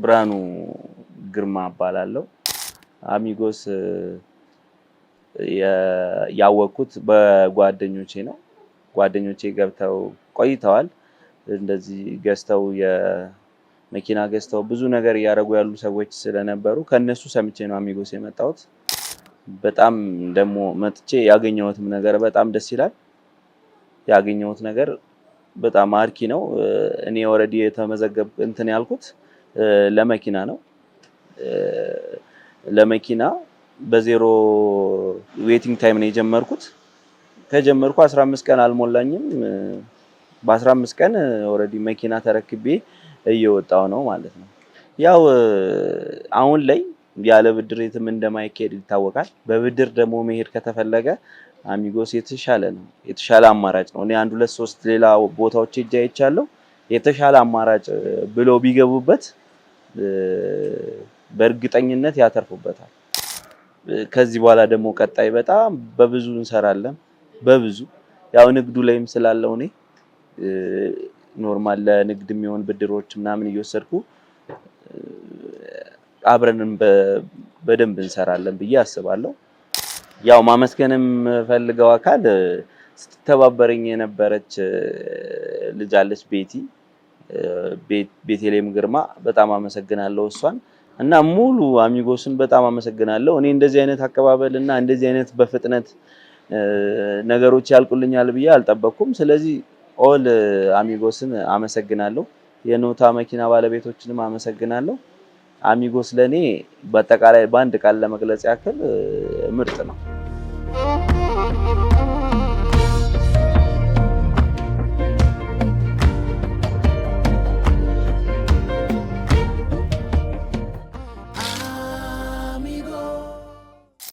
ብራኑ ግርማ እባላለሁ። አሚጎስ ያወቅኩት በጓደኞቼ ነው። ጓደኞቼ ገብተው ቆይተዋል። እንደዚህ ገዝተው የመኪና ገዝተው ብዙ ነገር ያደረጉ ያሉ ሰዎች ስለነበሩ ከነሱ ሰምቼ ነው አሚጎስ የመጣሁት። በጣም ደግሞ መጥቼ ያገኘሁትም ነገር በጣም ደስ ይላል። ያገኘሁት ነገር በጣም አርኪ ነው። እኔ ኦሬዲ የተመዘገብኩ እንትን ያልኩት ለመኪና ነው። ለመኪና በዜሮ ዌቲንግ ታይም ነው የጀመርኩት። ከጀመርኩ 15 ቀን አልሞላኝም። በ15 ቀን ኦሬዲ መኪና ተረክቤ እየወጣው ነው ማለት ነው። ያው አሁን ላይ ያለ ብድር የትም እንደማይካሄድ ይታወቃል። በብድር ደግሞ መሄድ ከተፈለገ አሚጎስ የተሻለ ነው። የተሻለ አማራጭ ነው። እኔ 1 2 3 ሌላ ቦታዎች ሄጄ አይቻለሁ። የተሻለ አማራጭ ብሎ ቢገቡበት በእርግጠኝነት ያተርፉበታል። ከዚህ በኋላ ደግሞ ቀጣይ በጣም በብዙ እንሰራለን። በብዙ ያው ንግዱ ላይም ስላለው እኔ ኖርማል ለንግድ የሚሆን ብድሮች ምናምን እየወሰድኩ አብረንም በደንብ እንሰራለን ብዬ አስባለሁ። ያው ማመስገንም ፈልገው አካል ስትተባበረኝ የነበረች ልጅ አለች ቤቴሌም ግርማ በጣም አመሰግናለሁ እሷን እና ሙሉ አሚጎስን በጣም አመሰግናለሁ። እኔ እንደዚህ አይነት አቀባበል እና እንደዚህ አይነት በፍጥነት ነገሮች ያልቁልኛል ብዬ አልጠበቅኩም። ስለዚህ ኦል አሚጎስን አመሰግናለሁ። የኖታ መኪና ባለቤቶችንም አመሰግናለሁ። አሚጎስ ለኔ በአጠቃላይ በአንድ ቃል ለመግለጽ ያክል ምርጥ ነው።